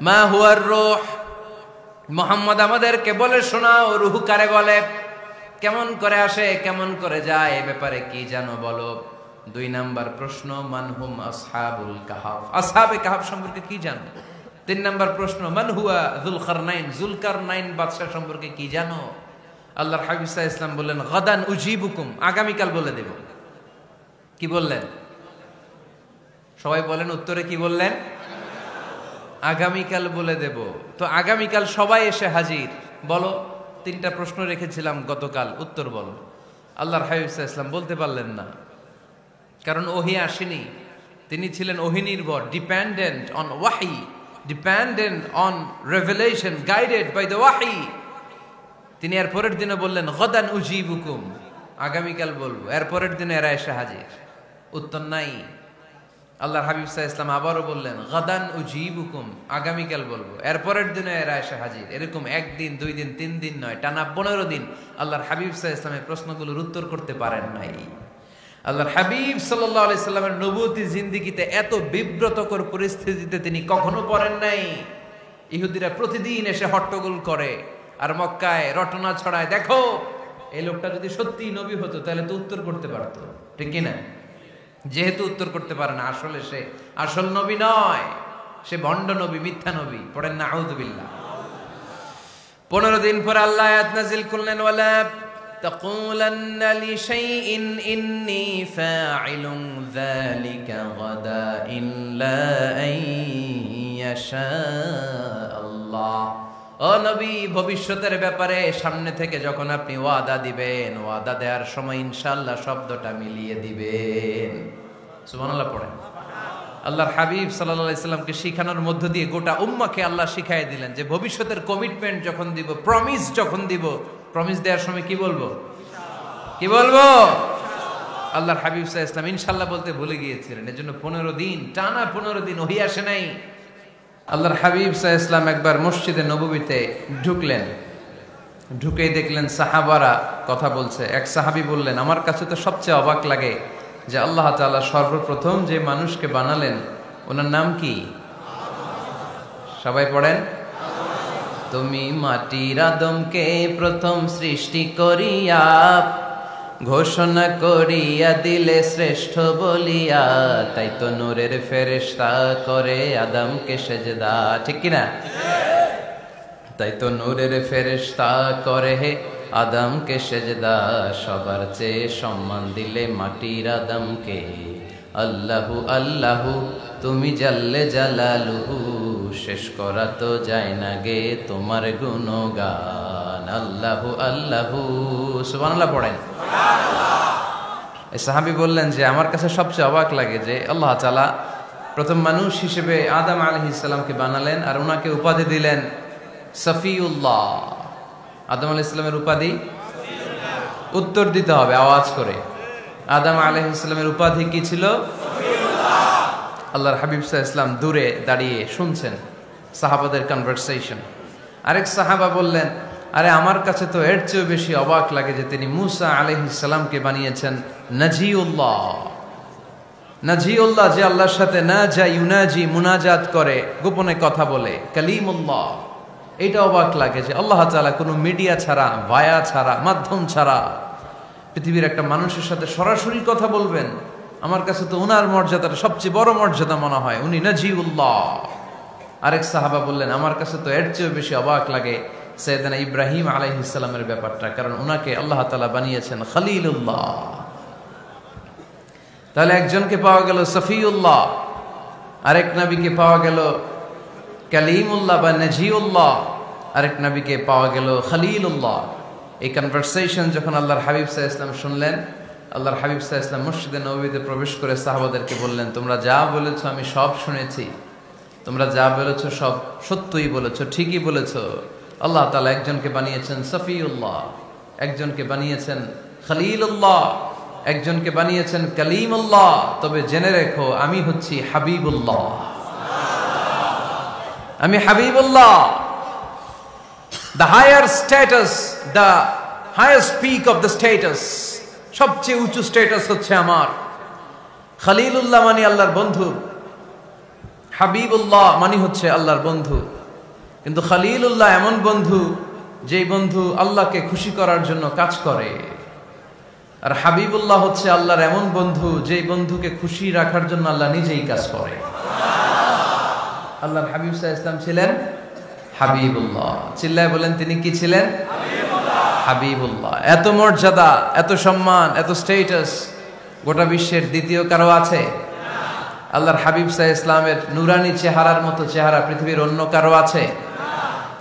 মা হুয়ার রূহ, মুহাম্মদ আমাদেরকে বলে শোনাও রূহ কারে বলে, কেমন করে আসে, কেমন করে যায়, এ ব্যাপারে কি জানো বলো। 2 নাম্বার প্রশ্ন, মানহুম আসহাবুল কাহাফ, আসহাবে কাহাফ সম্পর্কে কি জানো। 3 নাম্বার প্রশ্ন, মান হুয়া যুলকারনাইন, যুলকারনাইন বাদশা সম্পর্কে কি জানো। আল্লাহর হাবিব সাল্লাল্লাহু আলাইহি ওয়াসাল্লাম বললেন গাদান উজিবুকুম, আগামীকাল বলে দেব। কি বললেন? সবাই বলেন উত্তরে কি বললেন? আগামীকাল বলে দেব। তো আগামীকাল সবাই এসে হাজির। বলো, 3টা প্রশ্ন রেখেছিলাম গতকাল, উত্তর বলো। আল্লাহর হাবিব সাল্লাল্লাহু আলাইহি ওয়াসাল্লাম বলতে পারলেন না, কারণ ওহী আসেনি। তিনি ছিলেন ওহী নির্ভর, ডিপেন্ডেন্ট অন ওয়াহি, dependent on revelation, guided by the ওয়াহি। তিনি এর পরের দিনে বললেন গাদান উজিবুকুম, আগামীকাল বলবো। এর পরের দিনে এরা এসে হাজির, উত্তর নাই। আল্লাহর হাবিব সাল্লাল্লাহু আলাইহি ওয়াসাল্লাম আবারও বললেন গাদান উজিবুকুম, আগামীকাল বলবো। এর পরের দিনে এরা এসে হাজির। এরকম 1 দিন 2 দিন 3 দিন নয়, টানা 15 দিন আল্লাহর হাবিব সাল্লাল্লাহু আলাইহি ওয়াসাল্লামের প্রশ্নগুলোর উত্তর করতে পারেন নাই। আল্লাহর হাবিব সাল্লাল্লাহু আলাইহি সাল্লামের নবুয়তি জিন্দেগিতে এত বিব্রতকর পরিস্থিতিতে তিনি কখনো পড়েন নাই। ইহুদিরা প্রতিদিন এসে হট্টগোল করে আর মক্কায় রটনা ছড়ায়, দেখো এই লোকটা যদি সত্যি নবী হতো তাহলে তো উত্তর করতে পারতো, ঠিক কি না? যেহেতু উত্তর করতে পারে না, আসলে সে আসল নবী নয়, সে ভণ্ড নবী, মিথ্যা নবী। পড়েন না আউযুবিল্লাহ। 15 দিন পর আল্লাহ আয়াত নাযিল করলেন ওয়ালা তাকুলান্না লিশাইইন ইন্নী ফাইলুন যালিকা গাদা ইল্লা আইয়াশা আল্লাহ। ও নবী, ভবিষ্যতের ব্যাপারে সামনে থেকে যখন আপনি ওয়াদা দিবেন, ওয়াদা দেওয়ার সময় ইনশাআল্লাহ শব্দটা মিলিয়ে দিবেন। সুবহানাল্লাহ পড়েন। আল্লাহর হাবিব সাল্লাল্লাহু আলাইহি সাল্লামকে শিখানোর মধ্য দিয়ে গোটা উম্মাহকে আল্লাহ শিখাই দিলেন যে ভবিষ্যতের কমিটমেন্ট যখন দিব, প্রমিস যখন দিব, প্রমিস দেওয়ার সময় কি বলবো? কি বলবো? আল্লাহর হাবিব সাল্লাল্লাহু আলাইহি সাল্লাম ইনশাআল্লাহ বলতে ভুলে গিয়েছিলেন। এজন্য 15 দিন টানা 15 দিন ওহী আসে নাই। আল্লাহর হাবিব সাল্লাল্লাহু আলাইহি সাল্লাম একবার মসজিদে নববীতে ঢুকলেন, ঢুকেই দেখলেন সাহাবারা কথা বলছে। এক সাহাবী বললেন, আমার কাছে তো সবচেয়ে অবাক লাগে যে আল্লাহ তাআলা সর্বপ্রথম যে মানুষকে বানালেন ওনার নাম কি? সবাই পড়েন। তুমি মাটির আদমকে প্রথম সৃষ্টি করিয়া ঘোষণা করিয়া দিলে শ্রেষ্ঠ বলিয়া, তাই তো নূরের ফেরেশতা করে আদমকে সেজদা, ঠিক কিনা? তাই তো নূরের ফেরেশতা করে আদমকে সেজদা, সবার চেয়ে সম্মান দিলে মাটির আদমকে। আল্লাহু আল্লাহু তুমি জাল্লে জালালুহু, শেষ করা তো যায় না গে তোমার গুণগান। আল্লাহু আল্লাহু, সুবহানাল্লাহ পড়েন। এই সাহাবী বললেন যে আমার কাছে সবচেয়ে অবাক লাগে যে আল্লাহ তাআলা প্রথম মানুষ হিসেবে আদম আলাইহিস সালামকে বানালেন আর ওনাকে উপাধি দিলেন সফিউল্লাহ। আদম আলাইহিস সালামের উপাধি উত্তর দিতে হবে আওয়াজ করে। আদম আলাইহিস সালামের উপাধি কি ছিল? সফিউল্লাহ। আল্লাহর হাবিব সাল্লাল্লাহু আলাইহি ওয়াসাল্লাম দূরে দাঁড়িয়ে শুনছেন সাহাবাদের কনভারসেশন। আরেক সাহাবা বললেন, আরে আমার কাছে তো এর চেয়ে বেশি অবাক লাগে যে তিনি মুসা আলাইহিস সালামকে বানিয়েছেন নাজিউল্লাহ। নাজিউল্লাহ, যে আল্লাহর সাথে না যা ইউনাজি মুনাজাত করে, গোপনে কথা বলে, কালিমুল্লাহ। এটা অবাক লাগে যে আল্লাহ তাআলা কোনো মিডিয়া ছাড়া, ভায়া ছাড়া, মাধ্যম ছাড়া পৃথিবীর একটা মানুষের সাথে সরাসরি কথা বলবেন। আমার কাছে তো ওনার মর্যাদাটা সবচেয়ে বড় মর্যাদা মনে হয়, উনি নাজিউল্লাহ। আরেক সাহাবা বললেন, আমার কাছে তো এর চেয়ে বেশি অবাক লাগে সাইয়েদনা ইব্রাহিম আলাইহিস সালামের ব্যাপারটা, কারণ ওনাকে আল্লাহ তাআলা বানিয়েছেন খলিলুল্লাহ। তাহলে একজনকে পাওয়া গেল সফিউল্লাহ, আরেক নবীকে পাওয়া গেল কালিমুল্লাহ বা নাজিউল্লাহ, আরেক নবীকে পাওয়া গেল খলিলুল্লাহ। এই কনভারসেশন যখন আল্লাহর হাবিব সাল্লাল্লাহু আলাইহি ওয়াসাল্লাম শুনলেন, আল্লাহর হাবিব সাল্লাল্লাহু আলাইহি ওয়াসাল্লাম মসজিদে নববীতে প্রবেশ করে সাহাবাদেরকে বললেন, তোমরা যা বলেছো আমি সব শুনেছি, তোমরা যা বলেছো সব সত্যই বলেছো, ঠিকই বলেছো। আল্লাহ তাআলা একজনকে বানিয়েছেন সফিউল্লাহ, একজনকে বানিয়েছেন খলিলুল্লাহ, একজনকে বানিয়েছেন কালিমুল্লাহ। তবে জেনে রেখো আমি হচ্ছি হাবিবুল্লাহ, আমি Habibullah. The higher status, the highest peak of the status, সবচেয়ে উঁচু স্ট্যাটাস হচ্ছে আমার। খলিলুল্লাহ মানে আল্লাহর বন্ধু, হাবিবুল্লাহ মানে হচ্ছে আল্লাহর বন্ধু, কিন্তু খলিলুল্লাহ এমন বন্ধু যেই বন্ধু আল্লাহকে খুশি করার জন্য কাজ করে। আর হাবিবুল্লাহ হচ্ছে আল্লাহর এমন বন্ধু যেই বন্ধুকে খুশি রাখার জন্য আল্লাহ নিজেই কাজ করে। আল্লাহর হাবিব সাল্লাল্লাহু আলাইহি ওয়াসাল্লাম ছিলেন হাবিবুল্লাহ। চিল্লায় বলেন তিনি কি ছিলেন? হাবিবুল্লাহ। এত মর্যাদা, এত সম্মান, এত স্ট্যাটাস গোটা বিশ্বের দ্বিতীয় কারো আছে? আল্লাহর হাবিব সাল্লাল্লাহু আলাইহি ওয়াসাল্লামের নুরানি চেহারার মতো চেহারা পৃথিবীর অন্য কারো আছে?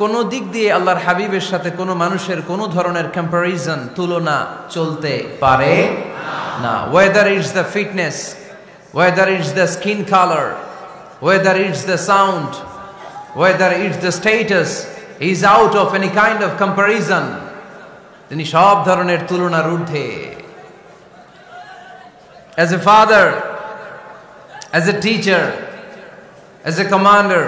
কোন দিক দিয়ে আল্লাহর হাবিবের সাথে কোনো মানুষের কোনো ধরনের কম্প্যারিজন, তুলনা চলতে পারে না। Whether it's the fitness, whether it's the skin colour, whether it's the sound, whether it's the status, he is out of any kind of comparison. তিনি সব ধরনের তুলনার ঊর্ধ্বে। As a father, as a teacher, as a commander,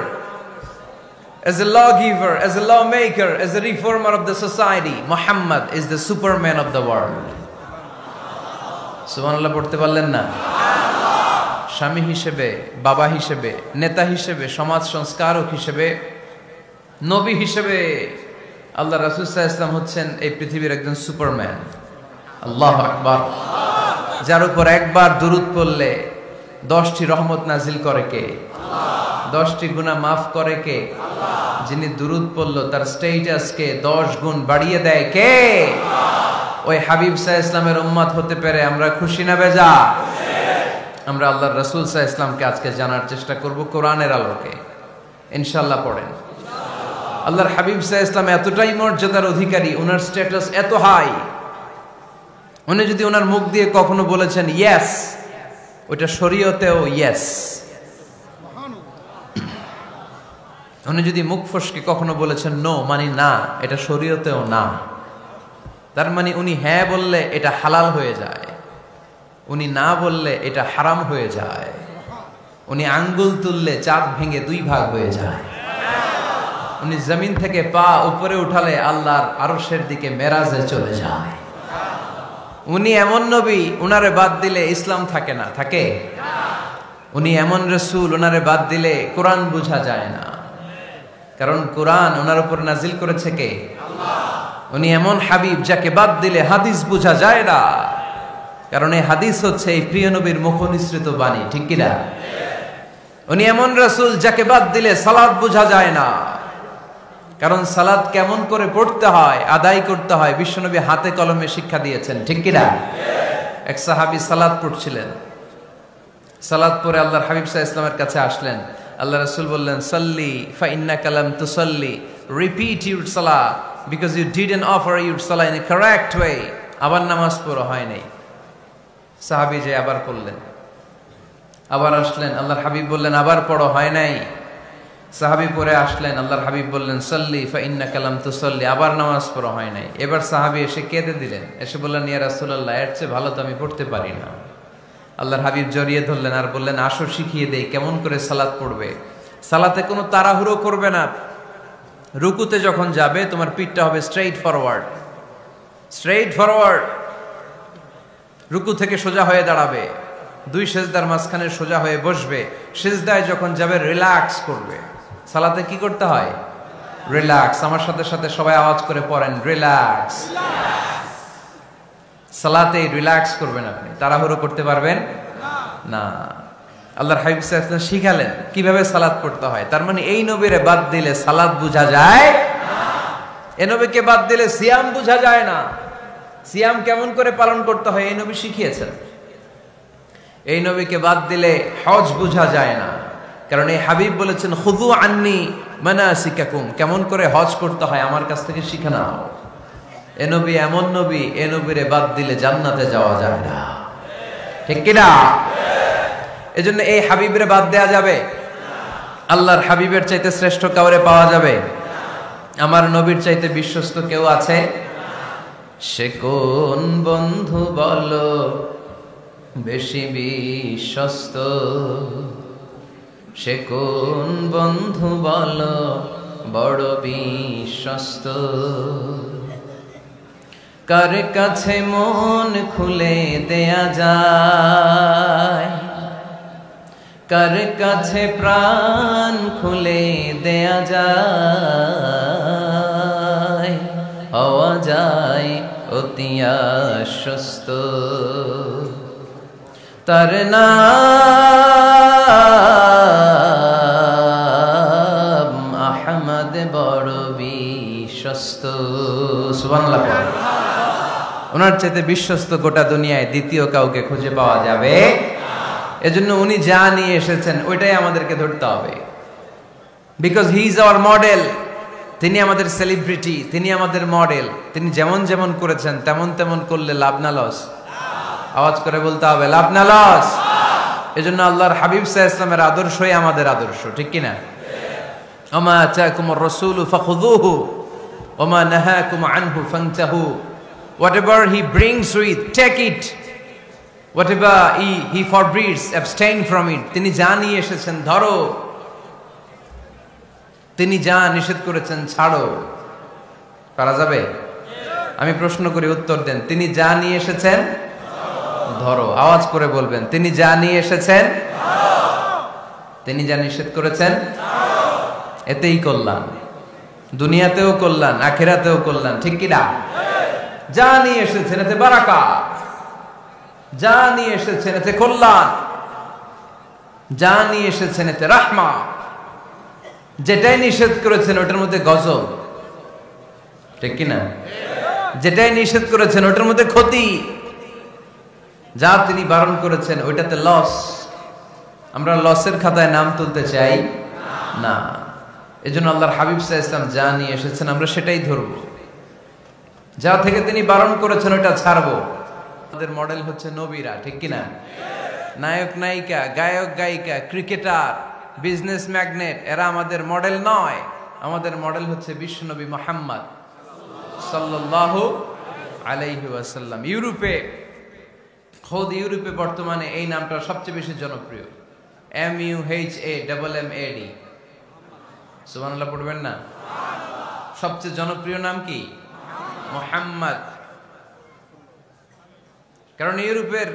as a lawgiver, as a lawmaker, as a reformer of the society, Muhammad is the superman of the world. সুবহানাল্লাহ পড়তে পারলেন না? স্বামী হিসেবে, বাবা হিসেবে, নেতা হিসেবে, সমাজ সংস্কারক হিসেবে, নবী হিসেবে আল্লাহ রাসূল সাল্লাল্লাহু আলাইহি ওয়াসাল্লাম হচ্ছেন এই পৃথিবীর একজন সুপারম্যান। আল্লাহু আকবার। যার উপর একবার দুরূদ পড়লে 10টি রহমত নাজিল করে কে? 10টি গুনাহ মাফ করে কে? যিনি দুরূদ পড়ল তার স্ট্যাটাসকে 10 গুণ বাড়িয়ে দেয় কে? ওই হাবিব সাল্লাল্লাহু আলাইহি ওয়াসাল্লামের উম্মত হতে পেরে আমরা খুশি না বেজা? আমরা আল্লাহর রাসূল সাল্লাল্লাহু আলাইহি ওয়াসাল্লামকে আজকে জানার চেষ্টা করব কোরআনের আলোকে। ইনশাআল্লাহ পড়েন। আল্লাহর হাবিব সাল্লাল্লাহু আলাইহি ওয়াসাল্লাম এতটাই মর্যাদার অধিকারী, ওনার স্ট্যাটাস এত হাই, উনি যদি ওনার মুখ দিয়ে কখনো বলেছেন ইয়েস, ওটা শরীয়তেও ইয়েস। উনি যদি মুখ ফসকে কখনো বলেছেন নো, মানে না, এটা শরীয়তেও না। তার মানে উনি হ্যাঁ বললে এটা হালাল হয়ে যায়, উনি না বললে এটা হারাম হয়ে যায়। উনি আঙ্গুল তুললে চাঁদ ভেঙে 2 ভাগ হয়ে যায়। উনি জমিন থেকে পা উপরে উঠালে আল্লাহর আরশের দিকে মেরাজে চলে যায়। উনি এমন নবী, উনারে বাদ দিলে ইসলাম থাকে না, থাকে? উনি এমন রাসূল, উনারে বাদ দিলে কোরআন বোঝা যায় না, কারণ কোরআন ওনার উপর নাজিল করেছে কে? আল্লাহ। উনি এমন হাবিব যাকে বাদ দিলে হাদিস বোঝা যায় না, কারণ এই হাদিস হচ্ছে এই প্রিয় নবীর মুখনিসৃত বাণী, ঠিক কি না? উনি এমন রাসূল যাকে বাদ দিলে সালাত বোঝা যায় না, কারণ সালাত কেমন করে পড়তে হয়, আদায় করতে হয় বিশ্বনবী হাতে কলমে শিক্ষা দিয়েছেন, ঠিক কি না? এক সাহাবী সালাত পড়ছিলেন, সালাত পড়ে আল্লাহর হাবিব সাল্লাল্লাহু আলাইহি ওয়াসাল্লামের কাছে আসলেন। আল্লাহ রাসূল বললেন সাল্লি ফা ইন্নাকা লাম তুসাল্লি, রিপিট ইউর সালাহ because you didn't offer your সালাহ ইন এ কারেক্ট ওয়ে। আবার নামাজ পড়া হয় নাই। সাহাবী যে আবার পড়লেন, আবার আসলেন, আল্লাহর হাবিব বললেন আবার পড়ো, হয় নাই। সাহাবী পরে আসলেন, আল্লাহর হাবিব বললেন সাল্লি ফা ইন্নাকা লাম তুসাল্লি, আবার নামাজ পড়া হয় নাই। এবার সাহাবী এসে কেঁদে দিলেন, এসে বললেন ইয়া রাসূলুল্লাহ, এর চেয়ে ভালো তো আমি পড়তে পারি না। আল্লাহর হাবিব জড়িয়ে ধরলেন আর বললেন আসো শিখিয়ে দেই কেমন করে সালাত পড়বে। সালাতে কোনো তাড়াহুড়ো করবে না। রুকুতে যখন যাবে তোমার পিঠটা হবে স্ট্রেইট ফরওয়ার্ড, স্ট্রেইট ফরওয়ার্ড। রুকু থেকে সোজা হয়ে দাঁড়াবে, 2 সেজদার মাঝখানে সোজা হয়ে বসবে। সেজদায় যখন যাবে রিল্যাক্স করবে। সালাতে কি করতে হয়? রিল্যাক্স। আমার সাথে সাথে সবাই আওয়াজ করে পড়েন রিল্যাক্স। সালাতে রিল্যাক্স করবেন, আপনি তাড়াহুড়ো করতে পারবেন না। আল্লাহর হাবিব সাল্লাল্লাহু আলাইহি ওয়াসাল্লাম শিখালেন কিভাবে সালাত পড়তে হয়। তার মানে এই নবীরে বাদ দিলে সালাত বোঝা যায় না, এই নবীকে বাদ দিলে সিয়াম বোঝা যায় না। সিয়াম কেমন করে পালন করতে হয় এই নবী শিখিয়েছেন। এই নবীকে বাদ দিলে হজ বোঝা যায় না, কারণ এই হাবিব বলেছেন খুযু আন্নী মানাসিকাকুম, কেমন করে হজ করতে হয় আমার কাছ থেকে শিখে নাও। এ নবী এমন নবী, এ নবীরে বাদ দিলে জান্নাতে যাওয়া যায় না, ঠিক কি না? এজন্য এই হাবিবরে বাদ দেয়া যাবে? আল্লাহর হাবিবের চাইতে শ্রেষ্ঠ কাউরে পাওয়া যাবে? আমার নবীর চাইতে বিশ্বস্ত কেউ আছে? সে কোন বন্ধু বলো বেশি বিশ্বস্ত, সে কোন বন্ধু বলো বড় বিশ্বস্ত, কার কাছে মন খুলে দেয়া যায়, কার কাছে প্রাণ খুলে দেয়া যায়, হওয়া যায় অতি আশ্বস্ত। তার নাম আহমদ বড় বিশ্বস্ত। সুবহানাল্লাহ। ওনার চাইতে বিশ্বস্ত গোটা দুনিয়ায় দ্বিতীয় কাউকে খুঁজে পাওয়া যাবে। এজন্য উনি যা নিয়ে এসেছেন ওইটাই আমাদেরকে ধরতে হবে, because he is our model. তিনি আমাদের সেলিব্রিটি, তিনি আমাদের মডেল। তিনি যেমন যেমন করেছেন তেমন তেমন করলে লাভ না লস? আওয়াজ করে বলতে হবে লাভ না লস। এজন্য আল্লাহর হাবিব সাল্লাল্লাহু আলাইহি ওয়াসাল্লামের আদর্শই আমাদের আদর্শ, ঠিক কি না? ওমা আতাকুমুর রাসূলু ফাখুযুহু ওমা নাহাকুম আনহু ফান্তাহু। Whatever he brings with, take it. Whatever he forbids, abstain from it. তিনি যা নিয়ে এসেছেন ধরো, তিনি যা নিষেধ করেছেন ছাড়ো। পারা যাবে? আমি প্রশ্ন করি, উত্তর দেন। তিনি যা নিয়ে এসেছেন ধরো। আওয়াজ করে বলবেন, তিনি যা নিয়ে এসেছেন, তিনি যা নিষেধ করেছেন এতেই কল্যাণ, দুনিয়াতেও কল্যাণ, আখিরাতেও কল্যাণ, ঠিক কি না? যা নিয়ে এসেছেন এতে বারাকাত, যা নিয়ে এসেছেন এতে কল্যাণ, যা নিয়ে এসেছেন এতে রাহমা। যেটাই নিষেধ করেছেন ওটার মধ্যে গজব, ঠিক কি না? যেটাই নিষেধ করেছেন ওটার মধ্যে ক্ষতি, যা তিনি বারণ করেছেন ওইটাতে লস। আমরা লসের খাতায় নাম তুলতে চাই না। এজন্য আল্লাহর হাবিব সাল্লাল্লাহু আলাইহি ওয়াসাল্লাম যা নিয়ে এসেছেন আমরা সেটাই ধরবো, যা থেকে তিনি বারণ করেছেন ওটা ছাড়বো। আমাদের মডেল হচ্ছে নবীরা, ঠিক কি না? নায়ক নায়িকা, গায়ক গায়িকা, ক্রিকেটার, বিজনেস ম্যাগনেট, এরা আমাদের মডেল নয়। আমাদের মডেল হচ্ছে বিশ্বনবী মুহাম্মদ সাল্লাল্লাহু আলাইহি ওয়াসাল্লাম। ইউরোপে, খোদ ইউরোপে বর্তমানে এই নামটা সবচেয়ে বেশি জনপ্রিয়, MUHAMMAD। সুবহানাল্লাহ পড়বেন না? সবচেয়ে জনপ্রিয় নাম কি? মুহাম্মদ। কারণ ইউরোপের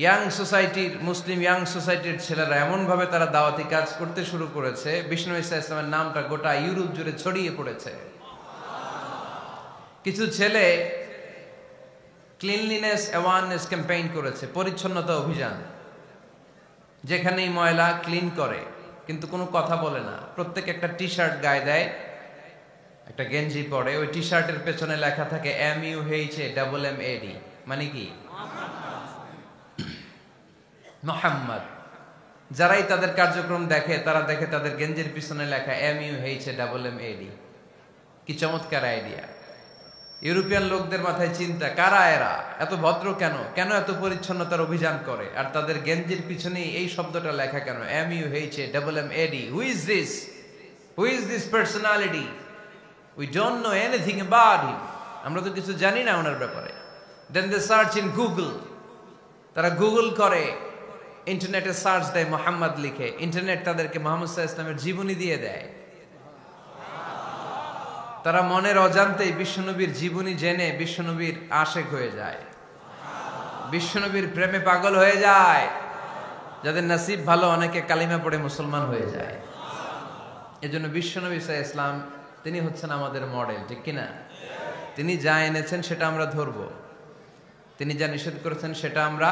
ইয়াং সোসাইটির, মুসলিম ইয়াং সোসাইটির ছেলেরা এমন ভাবে তারা দাওয়াতি কাজ করতে শুরু করেছে, বিষ্ণু ঈসা ইসলামের নামটা গোটা ইউরোপ জুড়ে ছড়িয়ে পড়েছে। কিছু ছেলে ক্লিনলিনেস অ্যাওয়ারনেস ক্যাম্পেইন করেছে, পরিচ্ছন্নতা অভিযান। যেখানেই ময়লা ক্লিন করে, কিন্তু কোনো কথা বলে না। প্রত্যেক একটা টি শার্ট গায়ে দেয়, একটা গেঞ্জি পরে, ওই টি শার্টের পেছনে লেখা থাকে MUHAMMAD, মানে কি? মুহাম্মদ। যারাই তাদের কার্যক্রম দেখে তারা দেখে তাদের গেঞ্জির পিছনে লেখা MUHAMMAD। কি চমৎকার আইডিয়া! ইউরোপিয়ান লোকদের মাথায় চিন্তা, কারা এরা, এত ভদ্র কেন, কেন এত পরিচ্ছন্নতার অভিযান করে, আর তাদের গেঞ্জির পিছনে এই শব্দটা লেখা কেন, MUHAMMAD? Who is this? Who is this personality? We don't know anything about him. আমরা তো কিছু জানি না ওনার ব্যাপারে। Then they search in Google. তারা গুগল করে, ইন্টারনেটে সার্চ দেয়, মুহাম্মদ লিখে। ইন্টারনেট তাদেরকে মুহাম্মদ সাল্লাল্লাহু আলাইহি ওয়াসাল্লামের জীবনী দিয়ে দেয়। তারা মনের অজান্তেই বিশ্বনবীর জীবনী জেনে বিশ্বনবীর আশেক হয়ে যায়, বিশ্বনবীর প্রেমে পাগল হয়ে যায়। যাদের নসিব ভালো, অনেকে কালিমা পড়ে মুসলমান হয়ে যায়। এজন্য বিশ্বনবী সাল্লাল্লাহু আলাইহি ওয়াসাল্লাম তিনি হচ্ছেন আমাদের মডেল, ঠিক কিনা? তিনি যা এনেছেন সেটা আমরা ধরবো, তিনি যা নিষেধ করেছেন সেটা আমরা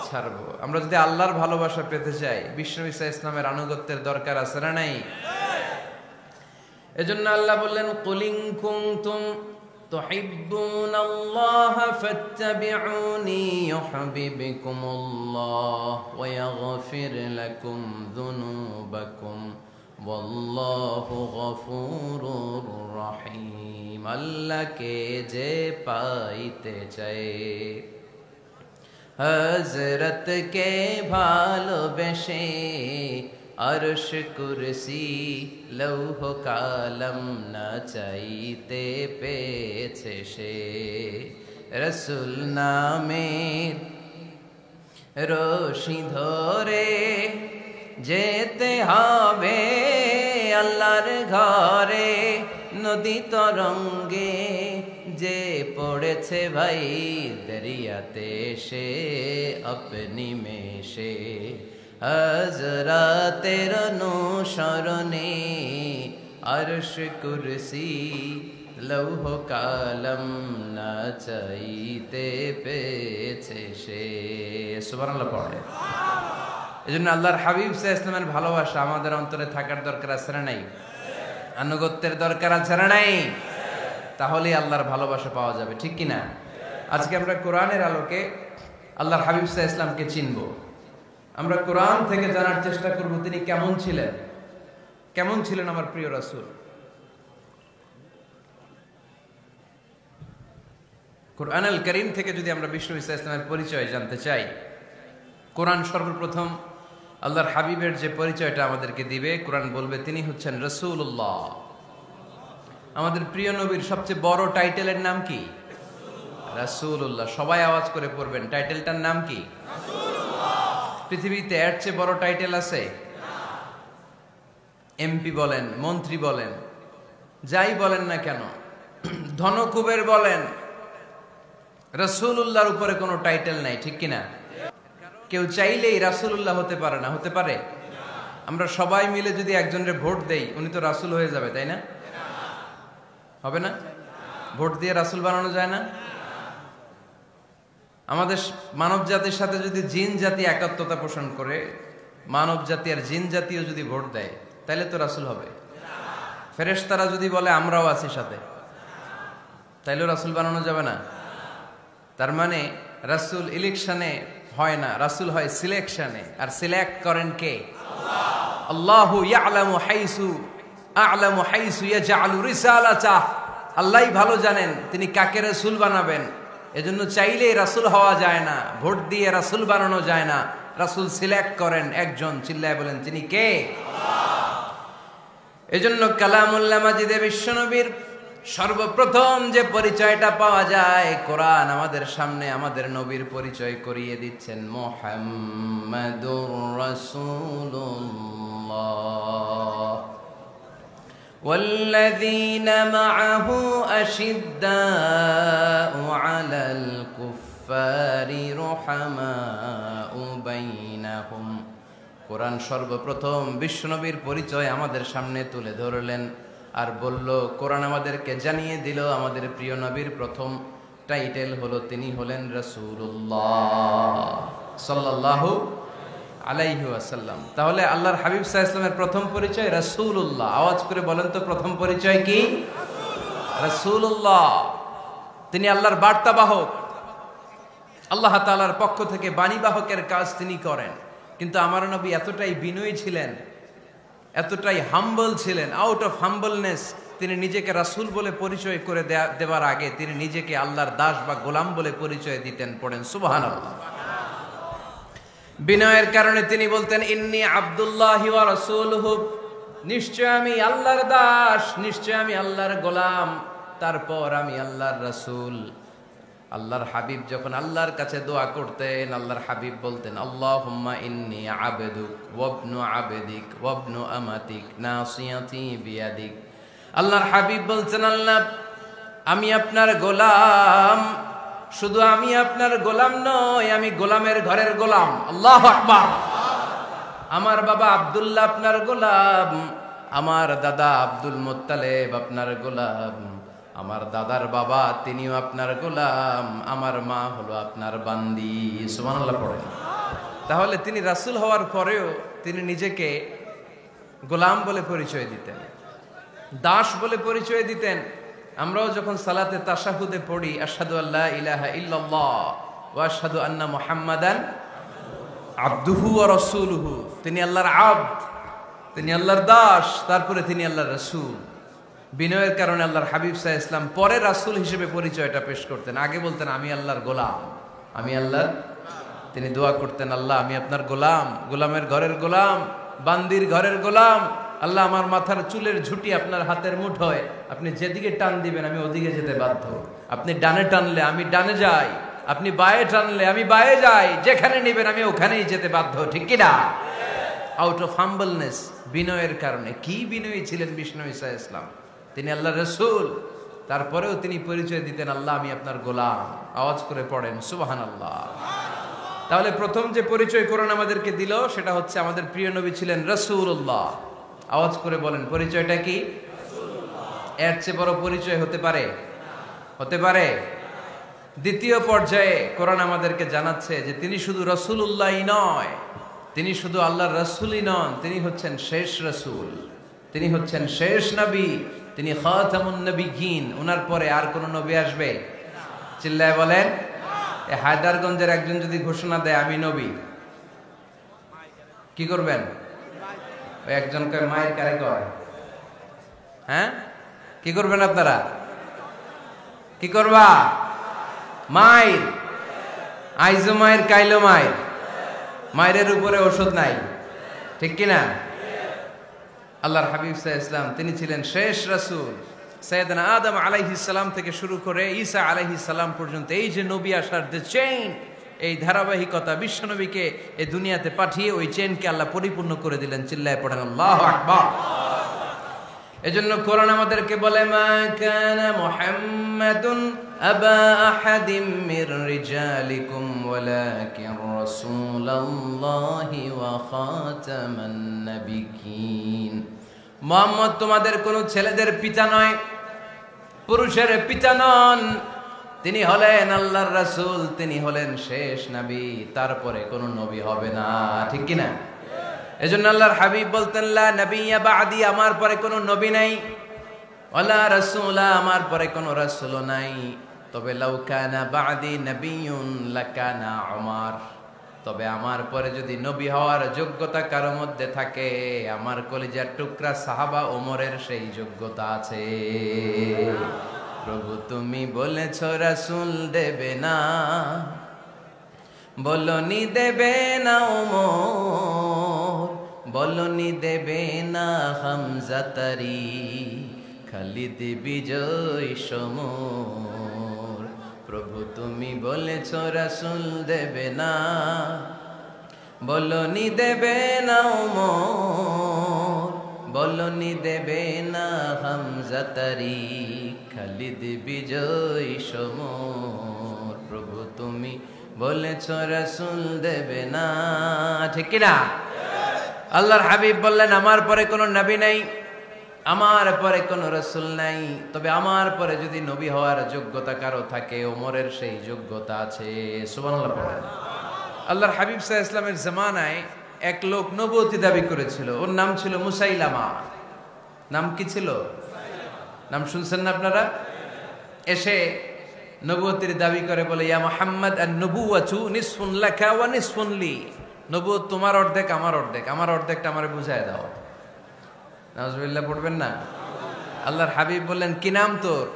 ছাড়বো। আমরা যদি আল্লাহর ভালোবাসা পেতে চাই, বিশ্বনবী সাল্লাল্লাহু আলাইহি ওয়াসাল্লামের আনুগত্যের দরকার আছে না নাই? এজন্য আল্লাহ বললেন, কুল ইন কুনতুম তুহিব্বুনাল্লাহা ফাত্তাবিউনি ইউহিব্বুকুমুল্লাহ ওয়া ইয়াগফির লাকুম যুনুবাকুম ওয়াল্লাহু গফুরুর রহিম। আল্লাহকে যে পাইতে চায়, হযরতকে ভালোবেসে আরশ কুরসি লৌহ কালম না চাইতে পেয়েছে সে। রসুল নামের রশি ধরে যেতে হবে আল্লাহর ঘরে। নদী তরঙ্গে যে পড়েছে ভাই দরিয়াতে সে আপনি মেশে। হযরতের অনুসরণে আরশ কুরসি লৌহ কালাম না চাইতে পেয়েছে সে। সুবহানাল্লাহ পড়ে। এজন্য আল্লাহর হাবিব সাল্লাল্লাহু আলাইহি ওয়াসাল্লামের ভালোবাসা আমাদের অন্তরে থাকার দরকার আছে না নাই? আনুগত্যের দরকার আছে না নাই? তাহলেই আল্লাহর ভালোবাসা পাওয়া যাবে, ঠিক কি না? আজকে আমরা কোরআনের আলোকে আল্লাহর হাবিব সাল্লাল্লাহু আলাইহি ওয়াসাল্লামকে চিনব। আমরা কোরআন থেকে জানার চেষ্টা করব তিনি কেমন ছিলেন, কেমন ছিলেন আমার প্রিয় রাসূল। কোরআনুল কারীম থেকে যদি আমরা বিষ্ণু ঈসা ইসলামের পরিচয় জানতে চাই, কোরআন সর্বপ্রথম আল্লাহর হাবিবের যে পরিচয়টা আমাদেরকে দিবে, কোরআন বলবে তিনি হচ্ছেন রাসূলুল্লাহ। আমাদের প্রিয় নবীর সবচেয়ে বড় টাইটেলের নাম কি? রাসূলুল্লাহ। সবাই আওয়াজ করে পড়বেন, টাইটেলটার নাম কি? রাসূলুল্লাহ। পৃথিবীতে এর চেয়ে বড় টাইটেল আছে? এমপি বলেন, মন্ত্রী বলেন, যাই বলেন না কেন, ধনকুবের বলেন, রাসূলুল্লাহর উপরে কোনো টাইটেল নাই, ঠিক কিনা? কেউ চাইলেই রাসূলুল্লাহ হতে পারে না, হতে পারে? আমরা সবাই মিলে যদি একজনের ভোট দেই, উনি তো রাসূল হয়ে যাবে, তাই না? হবে না? ভোট দিয়ে রাসূল বানানো যায় না? আমাদের মানব জাতির সাথে যদি জিন জাতি একাত্মতা পোষণ করে, মানব জাতি আর জিন জাতিও যদি ভোট দেয়, তাহলে তো রাসূল হবে। ফেরেশতারা যদি বলে আমরাও আছি সাথে, তাইলেও রাসূল বানানো যাবে না। তার মানে রাসূল ইলেকশনে হয় না, রাসূল হয় সিলেকশনে। আর সিলেক্ট করেন কে? আল্লাহ। আল্লাহু ইয়ালামু হাইসু আ'লামু হাইসু ইয়াজআলু রিসালাতাহ। আল্লাহই ভালো জানেন তিনি কাকে রাসূল বানাবেন। এজন্য চাইলেই রাসূল হওয়া যায় না, ভোট দিয়ে রাসূল বানানো যায় না। রাসূল সিলেক্ট করেন একজন, চিল্লায় বলেন তিনি কে? আল্লাহ। এজন্য কালামুল্লাহ মাজিদে বিশ্বনবীর সর্বপ্রথম যে পরিচয়টা পাওয়া যায়, কোরআন আমাদের সামনে আমাদের নবীর পরিচয় করিয়ে দিচ্ছেন, মুহাম্মাদুর রাসূলুল্লাহ ওয়াল্লাযীনা মাআহু আশিদ্দাউ আলাল কুফফারি রুহামাউ বাইনাহুম। কোরআন সর্বপ্রথম বিশ্বনবীর পরিচয় আমাদের সামনে তুলে ধরলেন আর বলল, কোরআন আমাদেরকে জানিয়ে দিল আমাদের প্রিয় নবীর প্রথম টাইটেল হলো তিনি হলেন রাসূলুল্লাহ সাল্লাল্লাহু আলাইহি ওয়াসাল্লাম। তাহলে আল্লাহর হাবিব সাল্লাল্লাহু আলাইহি ওয়াসাল্লামের প্রথম পরিচয় রাসূলুল্লাহ। আওয়াজ করে বলেন তো প্রথম পরিচয় কি? রাসূলুল্লাহ। তিনি আল্লাহর বার্তাবাহক, আল্লাহ তাআলার পক্ষ থেকে বাণীবাহকের কাজ তিনি করেন। কিন্তু আমার নবী এতটাই বিনয়ী ছিলেন, এতটাই হাম্বল ছিলেন, আউট অফ হাম্বলনেস তিনি নিজেকে রাসূল বলে পরিচয় করে দেওয়ার আগে তিনি নিজেকে আল্লাহর দাস বা গোলাম বলে পরিচয় দিতেন। পড়েন সুবহানাল্লাহ। বিনয়ের কারণে তিনি বলতেন, ইন্নী আব্দুল্লাহি ওয়া রাসূলুহু, নিশ্চয় আমি আল্লাহর দাস, নিশ্চয় আমি আল্লাহর গোলাম, তারপর আমি আল্লাহর রাসূল। আল্লাহর হাবিব যখন আল্লাহর কাছে দোয়া করতেন, আল্লাহর হাবিব বলতেন, আল্লাহুম্মা ইন্নী আবদুক ওয়া ইবনু আবদিক ওয়া ইবনু আমাতিক নাসিয়াতি বিয়াদিক। আল্লাহর হাবিব বলতেন, আল্লাহ আমি আপনার গোলাম, শুধু আমি আপনার গোলাম নই, আমি গোলামের ঘরের গোলাম। আল্লাহু আকবার। আমার বাবা আব্দুল্লাহ আপনার গোলাম, আমার দাদা আব্দুল মুত্তালিব আপনার গোলাম, আমার দাদার বাবা তিনিও আপনার গোলাম, আমার মা হলো আপনার বান্দি। সুবহানাল্লাহ পড়েন। তাহলে তিনি রাসূল হওয়ার পরেও তিনি নিজেকে গোলাম বলে পরিচয় দিতেন, দাস বলে পরিচয় দিতেন। আমরাও যখন সালাতে তাশাহুদে পড়ি, আশহাদু আল্লা ইলাহা ইল্লাল্লাহ ওয়া আশহাদু আন্না মুহাম্মাদান আবদুহু ওয়া রাসূলুহু, তিনি আল্লাহর আবদ, তিনি আল্লাহর দাস, তারপরে তিনি আল্লাহর রাসূল। বিনয়ের কারণে আল্লাহর হাবিব সাল্লাল্লাহু আলাইহি ওয়াসাল্লাম পরে রাসূল হিসেবে পরিচয়টা পেশ করতেন। আগে বলতেন আমি আল্লাহর গোলাম, আমি আল্লাহর। তিনি দোয়া করতেন, আল্লাহ আমি আপনার গোলাম, গোলামের ঘরের গোলাম, বান্দির ঘরের গোলাম। আল্লাহ আমার মাথার চুলের ঝুঁটি আপনার হাতের মুঠোয়, আপনি যেদিকে টান দিবেন আমি ওদিকে যেতে বাধ্য। আপনি ডানে টানলে আমি ডানে যাই, আপনি বায়ে টানলে আমি বায়ে যাই, যেখানে নেবেন আমি ওখানেই যেতে বাধ্য, ঠিক কি না? আউট অফ হাম্বলনেস, বিনয়ের কারণে। কি বিনয়ী ছিলেন বিষ্ণু ঈসা ইসলাম। তিনি আল্লাহর রাসূল, তারপরেও তিনি পরিচয় দিতেন, আল্লাহ আমি আপনার গোলাম। আওয়াজ করে পড়েন সুবহানাল্লাহ। তাহলে প্রথম যে পরিচয় কোরআন আমাদেরকে দিল সেটা হচ্ছে আমাদের প্রিয় নবী ছিলেন রাসূলুল্লাহ। আওয়াজ করে বলেন পরিচয়টা কি? এর চেয়ে বড় পরিচয় হতে পারে? হতে পারে? দ্বিতীয় পর্যায়ে কোরআন আমাদেরকে জানাচ্ছে যে তিনি শুধু রাসূলুল্লাহই নয়, তিনি শুধু আল্লাহর রাসূলই নন, তিনি হচ্ছেন শেষ রাসূল, তিনি হচ্ছেন শেষ নবী, তিনি খাতামুন নবিয়্যিন। ওনার পরে আর কোন নবী আসবে? চিল্লায় বলেন। এই হায়দারগঞ্জের একজন যদি ঘোষণা দেয় আমি নবী, কি করবেন? ওই একজন কয় মায়ের কারে কয়, হ্যাঁ কি করবেন আপনারা? কি করবা? মায়ের আইজো মায়ের কাইলো মায়ের, মায়ের উপরে ওষুধ নাই, ঠিক কিনা? আল্লাহর হাবিব সাল্লাল্লাহু আলাইহি ওয়াসাল্লাম তিনি ছিলেন শেষ রাসূল। সাইয়েদনা আদম আলাইহিস সালাম থেকে শুরু করে ঈসা আলাইহিস সালাম পর্যন্ত এই যে নবী আসার যে চেইন, এই ধারাবাহিকতা, বিশ্বনবীকে এই দুনিয়াতে পাঠিয়ে ওই চেইনকে আল্লাহ পরিপূর্ণ করে দিলেন। চিল্লায়ে পড়েন আল্লাহু আকবার। এজন্য কোরআন আমাদেরকে বলে মা কানা মুহাম্মাদুন আবা আহাদিম মির রিজালিকুম ওয়ালাকিন রাসূলুল্লাহি ওয়া খাতামান নাবিয়্যিন। মুহাম্মদ তোমাদের কোন ছেলেদের পিতা নয়, পুরুষের পিতা নন, তিনি হলেন আল্লাহর রাসূল, তিনি হলেন শেষ নবী, তারপরে কোন নবী হবে না, ঠিক কি না? এজন্য আল্লাহর হাবিব বলতেন লা নবিয়্যা বা'দি, আমার পরে কোনো নবী নাই, ওয়ালা রাসূলা, আমার পরে কোনো রাসূলও নাই। তবে লাউ কানা বা'দি নবিয়্যুন লাকানা উমর, তবে আমার পরে যদি নবী হওয়ার যোগ্যতা কারো মধ্যে থাকে, আমার কলিজার টুকরা সাহাবা ওমরের সেই যোগ্যতা আছে। প্রভু তুমি বলেছ রাসূল দেবে না, বলনি দেবে না ওমর, বলনি দেবে না হামজা তারি, খালিদ বিজয় সমর। প্রভু তুমি বলেছ রাসূল দেবে না, বলনি দেবে না ওমর, বলনি দেবে না হামজা তারি, খালিদ বিজয় সমর। প্রভু তুমি বলেছ রাসূল দেবে না, ঠিক কি না? আল্লাহর হাবিব বললেন আমার পরে কোনো নবী নাই, আমার পরে কোনো রাসূল নাই, তবে আমার পরে যদি নবী হওয়ার যোগ্যতা কারো থাকে, ওমরের সেই যোগ্যতা আছে। সুবহানাল্লাহ পড়েন। আল্লাহর হাবিব সাল্লাল্লাহু আলাইহি ওয়াসাল্লামের জামানায় এক লোক নবুয়তি দাবি করেছিল, ওর নাম ছিল মুসাইলামা। নাম কি ছিল? নাম শুনছেন না আপনারা? এসে নবুয়তির দাবি করে বলে ইয়া মুহাম্মদ আন-নবুওয়াতু নিসফুন লাকা ওয়া নিসফুন লি, নবুয়ত তোমার অর্ধেক আমার অর্ধেক, আমার অর্ধেকটা আমারে বুঝায় দাও। নাউজুবিল্লাহ পড়বেন না? আল্লাহর হাবিব বললেন কি নাম তোর?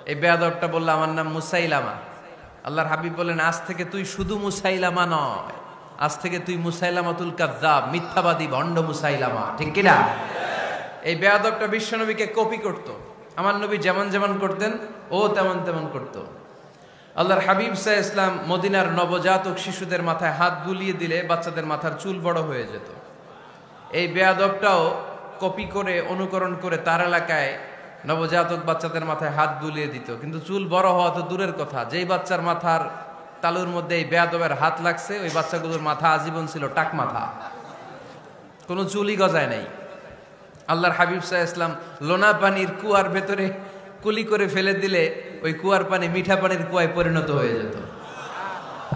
এই বেয়াদবটা বলল আমার নাম মুসাইলামা। আল্লাহর হাবিব বললেন আজ থেকে তুই শুধু মুসাইলামা নয়, আজ থেকে তুই মুসাইলামাতুল কাযযাব, মিথ্যাবাদী ভণ্ড মুসাইলামা, ঠিক কি না? এই বেয়াদবটা বিশ্বনবীকে কপি করত। আমার নবী যেমন যেমন করতেন ও তেমন তেমন করত। আল্লাহর হাবিব সাল্লাল্লাহু আলাইহি ওয়াসাল্লাম মদিনার নবজাতক শিশুদের মাথায় হাত বুলিয়ে দিলে বাচ্চাদের মাথার চুল বড় হয়ে যেত। এই বেয়াদবটাও কপি করে অনুকরণ করে তার এলাকায় নবজাতক বাচ্চাদের মাথায় হাত বুলিয়ে দিত, কিন্তু চুল বড় হওয়া তো দূরের কথা, যেই বাচ্চার মাথার তালুর মধ্যে এই বেয়াদবের হাত লাগছে ওই বাচ্চাগুলোর মাথা আজীবন ছিল টাক মাথা, কোনো চুলই গজায় নাই। আল্লাহর হাবিব সাল্লাল্লাহু আলাইহি ওয়াসাল্লাম লোনা পানির কুয়ার ভেতরে কুলি করে ফেলে দিলে ওই কুয়ার পানি মিঠা পানির কুয়ায় পরিণত হয়ে যেত।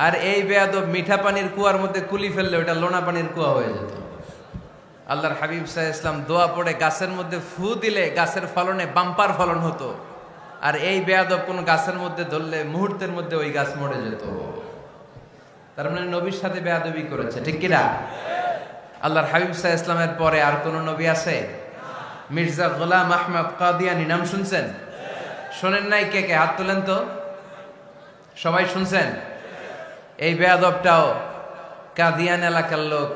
আর এই বেয়াদব মিঠা পানির কুয়ার মধ্যে কুলি ফেললে ওটা লোনা পানির কুয়া হয়ে যেত। আল্লাহর হাবিব সাল্লাল্লাহু আলাইহি ওয়াসাল্লাম দোয়া পড়ে গাছের মধ্যে ফু দিলে গাছের ফলনে বাম্পার ফলন হতো, আর এই বেয়াদব কোন গাছের মধ্যে ধরলে মুহূর্তের মধ্যে ওই গাছ মরে যেত। তার মানে নবীর সাথে বেয়াদবি করেছে, ঠিক কিনা? আল্লাহর হাবিব সাল্লাল্লাহু আলাইহি ওয়াসাল্লামের পরে আর কোন নবী আছে? মির্জা গোলাম আহমদ কাদিয়ানী নাম শুনছেন? শোনেন নাই? কে কে হাত তোলেন তো। সবাই শুনছেন? এই বেয়াদবটাও কাদিয়ান এলাকার লোক,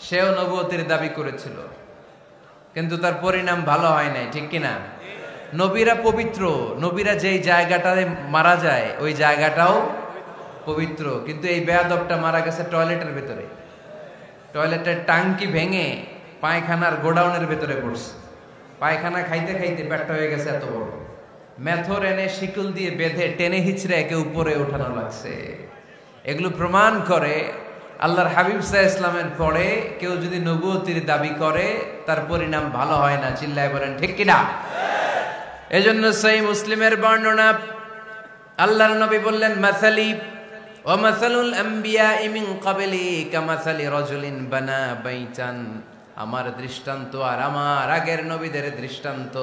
সেও নবুয়তির দাবি করেছিল, কিন্তু তার পরিণাম ভালো হয় নাই, ঠিক কিনা? নবীরা পবিত্র, নবীরা যেই জায়গাটায় মারা যায় ওই জায়গাটাও পবিত্র, কিন্তু এই বেয়াদবটা মারা গেছে টয়লেটের ভেতরে, টয়লেটের টাঙ্কি ভেঙে পায়খানার গোডাউনের ভেতরে পড়ছে। পায়খানা খাইতে খাইতে পেটটা হয়ে গেছে এত বড়, মেথর এনে শিকল দিয়ে বেঁধে টেনে হিচড়ে একে উপরে ওঠানো লাগছে। এগুলো প্রমাণ করে আল্লাহর হাবিব সাল্লাল্লাহু আলাইহি ইসলামের পরে কেউ যদি নবুয়তির দাবি করে তার পরিণাম ভালো হয় না। চিল্লায় বলেন ঠিক কিনা? এজন্য সহিহ মুসলিমের বর্ণনা, আল্লাহর নবী বললেন, মাসালি ওয়া মাসালুল আমবিয়াই মিন ক্বাবলি কামাসালি রাজুলিন বানা বাইতান, আমার দৃষ্টান্ত আর আমার আগের নবীদের দৃষ্টান্ত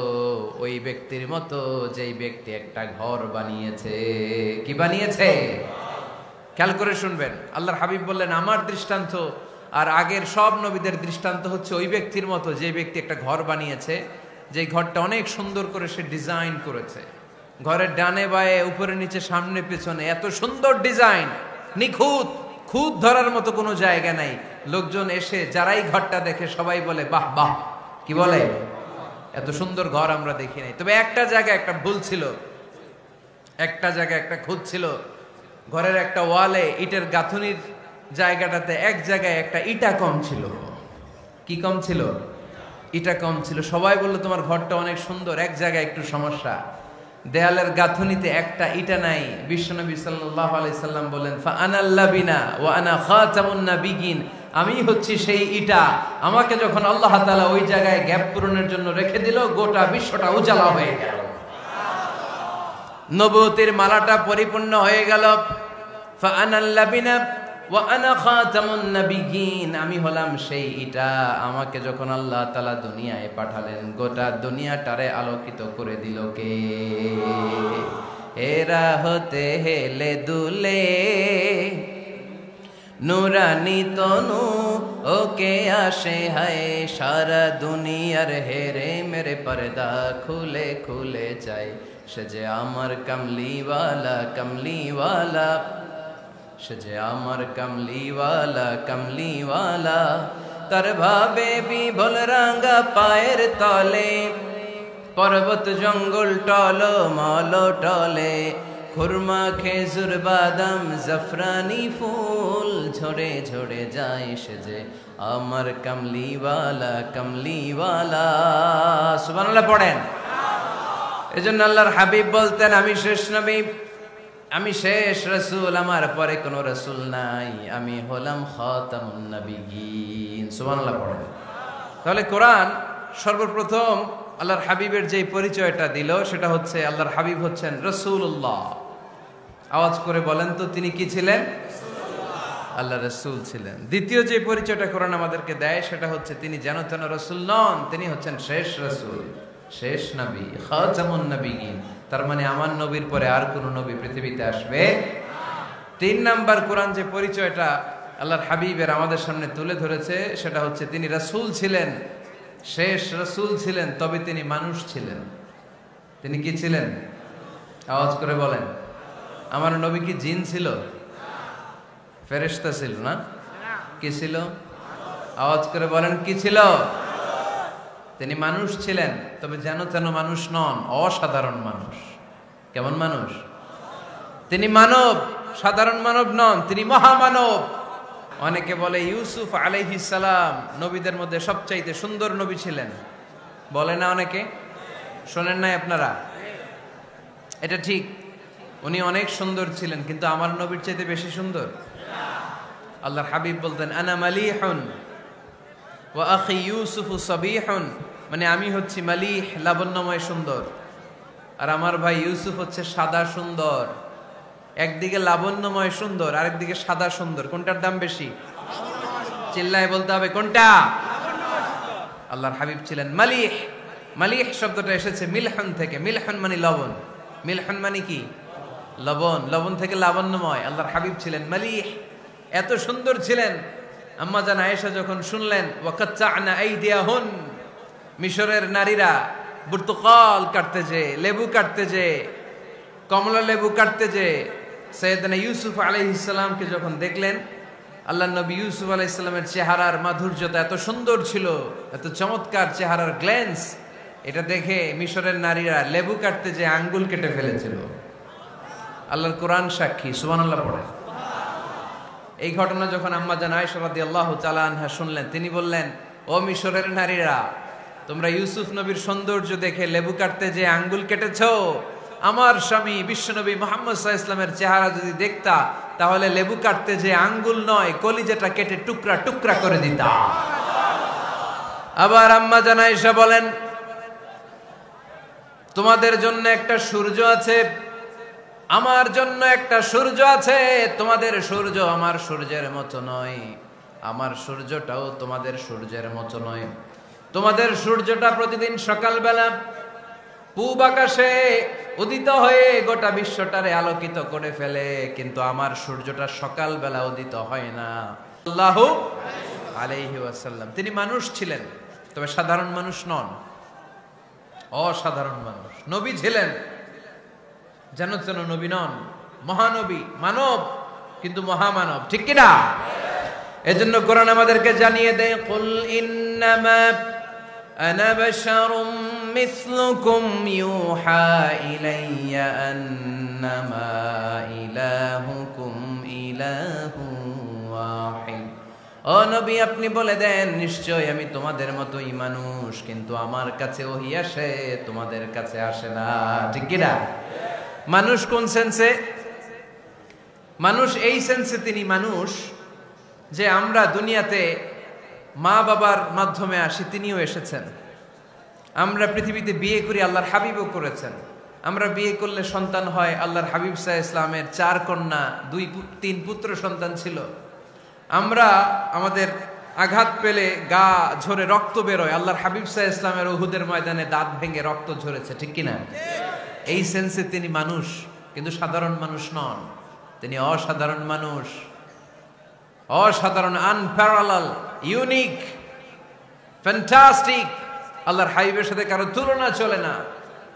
ওই ব্যক্তির মতো যেই ব্যক্তি একটা ঘর বানিয়েছে। কি বানিয়েছে? খেয়াল করে শুনবেন, আল্লাহর হাবিব বললেন আমার দৃষ্টান্ত আর আগের সব নবীদের দৃষ্টান্ত হচ্ছে ওই ব্যক্তির মতো যে ব্যক্তি একটা ঘর বানিয়েছে, যে ঘরটা অনেক সুন্দর করে সে ডিজাইন করেছে। ঘরের ডানে বায়ে উপরে নিচে সামনে পেছনে এত সুন্দর ডিজাইন, নিখুঁত, খুঁত ধরার মতো কোনো জায়গা নাই। লোকজন এসে যারাই ঘরটা দেখে সবাই বলে বাহ বাহ। কি বলে? এত সুন্দর ঘর আমরা দেখি নাই। তবে একটা জায়গায় একটা ভুল ছিল, একটা জায়গায় একটা খুঁত ছিল। ঘরের একটা ওয়ালে ইটের গাঁথুনির জায়গাটাতে এক জায়গায় একটা ইটা কম ছিল। কি কম ছিল? ইটা কম ছিল। সবাই বললো তোমার ঘরটা অনেক সুন্দর, এক জায়গায় একটু সমস্যা, দেয়ালের গাঁথুনিতে একটা ইটা নাই। বিশ্বনবী সাল্লাল্লাহু আলাইহি সাল্লাম বলেন, ফা আনাল লাবিনা ওয়া আনা খাতামুন নাবিয়িন, আমি হচ্ছি সেই ইটা। আমাকে যখন আল্লাহ তাআলা ওই জায়গায় গ্যাপ পূরণের জন্য রেখে দিল, গোটা বিশ্বটা উজালা হয়ে গেল, নবুয়তির মালাটা পরিপূর্ণ হয়ে গেল। ফা আনাল লাবিনা ওয়া আনা খাতামুন নাবিয়িন, আমি হলাম সেই ইটা। আমাকে যখন আল্লাহ তাআলা দুনিয়ায় পাঠালেন, গোটা দুনিয়াটারে আলোকিত করে দিল কে? এরা হতে হেলে দুলে নুরানি তনু ওকে আসে হায়, সারা দুনিয়ার হেরে মেরে পর্দা খুলে খুলে যায়। সে যে আমার কমলিওয়ালা কমলিওয়ালা, সে যে আমার কমলিওয়ালা কমলিওয়ালা, তার ভাবে বিভোল রাঙ্গা পায়ের তলে, পর্বত জঙ্গল টল মল টলে, খুরমা খেজুর বাদাম জাফরানি ফুল ঝরে ঝরে যায়। সে যে আমার কমলিওয়ালা কমলিওয়ালা। সুবহানাল্লাহ পড়েন। এজন্য আল্লাহর হাবিব বলতেন, আমি শেষ নবী, আমি শেষ রাসূল, আমার পরে কোনো রাসূল নাই, আমি হলাম খাতামুন নাবিয়িন। সুবহানাল্লাহ পড়েন। তাহলে কোরআন সর্বপ্রথম আল্লাহর হাবিবের যে পরিচয়টা দিল সেটা হচ্ছে আল্লাহর হাবিব হচ্ছেন রাসূলুল্লাহ। আওয়াজ করে বলেন তো, তিনি কি ছিলেন? আল্লাহ রাসূল ছিলেন। দ্বিতীয় যে পরিচয়টা কোরআন আমাদেরকে দেয় সেটা হচ্ছে তিনি যেন তেন রাসূল নন, তিনি হচ্ছেন শেষ রাসূল, শেষ নবী, খাতামুন নাবিয়িন। তার মানে আমার নবীর পরে আর কোন নবী পৃথিবীতে আসবে। তিন নাম্বার কোরআন যে পরিচয়টা আল্লাহর হাবিবের আমাদের সামনে তুলে ধরেছে সেটা হচ্ছে তিনি রাসূল ছিলেন, শেষ রাসূল ছিলেন, তবে তিনি মানুষ ছিলেন। তিনি কি ছিলেন? আওয়াজ করে বলেন। আমার নবী কি জিন ছিল? ফেরেশতা ছিল না? কি ছিল? আওয়াজ করে বলেন, কি ছিল? তিনি মানুষ ছিলেন, তবে যেন তেন মানুষ নন, অসাধারণ মানুষ। কেমন মানুষ? তিনি মানব, সাধারণ মানব নন, তিনি মহামানব। অনেকে বলে ইউসুফ আলাইহিস সালাম নবীদের মধ্যে সবচাইতে সুন্দর নবী ছিলেন, বলে না অনেকে? শোনেন নাই আপনারা? এটা ঠিক, উনি অনেক সুন্দর ছিলেন, কিন্তু আমার নবীর চাইতে বেশি সুন্দর। আল্লাহর হাবিব বলতেন, আনা মালিহুন ওয়া আখি ইউসুফু সাবিহুন, মানে আমি হচ্ছি মালিহ, লাবণ্যময় সুন্দর, আর আমার ভাই ইউসুফ হচ্ছে সাদা সুন্দর। একদিকে লাবণ্যময় সুন্দর, আরেকদিকে সাদা সুন্দর, কোনটার দাম বেশি? চিল্লায় বলতে হবে কোনটা? আল্লাহর হাবিব ছিলেন মালিহ। মালিহ শব্দটা এসেছে মিলহন থেকে। মিলহন মানে লবণ, মিলহন মানে কি? লবণ। লবণ থেকে লাবণ্যময়। আল্লাহর হাবিব ছিলেন মালিহ, এত সুন্দর ছিলেন। আম্মা জান আয়েশা যখন শুনলেন ওয়াকাত্তা'না আইদিয়াহুন, মিশরের নারীরা বুর্তুকাল কাটতে যে, লেবু কাটতে যে, কমলা লেবু কাটতে যে সাইয়েদনা ইউসুফ আলাইহিস সালামকে যখন দেখলেন, আল্লাহর নবী ইউসুফ আলাইহিস সালামের চেহারার মাধুর্যতা এত সুন্দর ছিল, এত চমৎকার চেহারার গ্ল্যান্স, এটা দেখে মিশরের নারীরা লেবু কাটতে যে আঙ্গুল কেটে ফেলেছিল। আল্লাহর কোরআন সাক্ষী। সুবহানাল্লাহ পড়ে। এই ঘটনা যখন আম্মা জান আয়েশা রাদিয়াল্লাহু তাআলা আনহা শুনলেন, তিনি বললেন, ও মিশরের নারীরা, তোমরা ইউসুফ নবীর সৌন্দর্য দেখে লেবু কাটতে যে আঙ্গুল কেটেছো, আমার স্বামী বিশ্বনবী মুহাম্মদ সাল্লাল্লাহু আলাইহি ওয়াসাল্লামের চেহারা যদি দেখতা তাহলে লেবু কাটতে যে আঙ্গুল নয় কলিজাটা কেটে টুকরা টুকরা করে দিতা। আবার আম্মা জান আয়েশা বলেন, তোমাদের জন্য একটা সূর্য আছে, আমার জন্য একটা সূর্য আছে, তোমাদের সূর্য আমার সূর্যের মতো নয়, আমার সূর্যটাও তোমাদের সূর্যের মতো নয়। তোমাদের সূর্যটা প্রতিদিন সকালবেলা পূব আকাশে উদিত হয়ে গোটা বিশ্বটারে আলোকিত করে ফেলে, কিন্তু আমার সূর্যটা সকালবেলা উদিত হয় না। সাল্লাল্লাহু আলাইহি ওয়াসাল্লাম তিনি মানুষ ছিলেন, তবে সাধারণ মানুষ নন, অসাধারণ মানুষ। নবী ছিলেন, যেন তেন নবী নন, মহানবী, মানব কিন্তু মহামানব, ঠিক কিনা? এজন্য কোরআন আমাদেরকে জানিয়ে দেয়, কুল ইন্নামা আনা বাশারুম মিসলুকুম ইউহা ইলাইয়া আন্নামা ইলাহুকুম ইলাহু ওয়াহিদ। ও নবী, আপনি বলে দেন, নিশ্চয় আমি তোমাদের মতোই মানুষ, কিন্তু আমার কাছে ওহী আসে, তোমাদের কাছে আসে না, ঠিক কিনা? মানুষ কোন সেন্সে? মানুষ এই সেন্সে তিনি মানুষ যে আমরা দুনিয়াতে মা বাবার মাধ্যমে আসি, তিনিও এসেছেন। আমরা পৃথিবীতে বিয়ে করি, আল্লাহর হাবিবও করেছেন। আমরা বিয়ে করলে সন্তান হয়, আল্লাহর হাবিব সাল্লাল্লাহু আলাইহি ওয়াসাল্লামের 4 কন্যা 2-3 পুত্র সন্তান ছিল। আমরা আমাদের আঘাত পেলে গা ঝরে রক্ত বেরোয়, আল্লাহর হাবিব সাল্লাল্লাহু আলাইহি ওয়াসাল্লামের উহুদের ময়দানে দাঁত ভেঙে রক্ত ঝরেছে, ঠিক কিনা? এই সেন্সে তিনি মানুষ, কিন্তু সাধারণ মানুষ নন, তিনি অসাধারণ মানুষ, অসাধারণ, আনপ্যারালাল, ইউনিক, ফ্যান্টাস্টিক। আল্লাহর হাবিবের সাথে কারো তুলনা চলে না।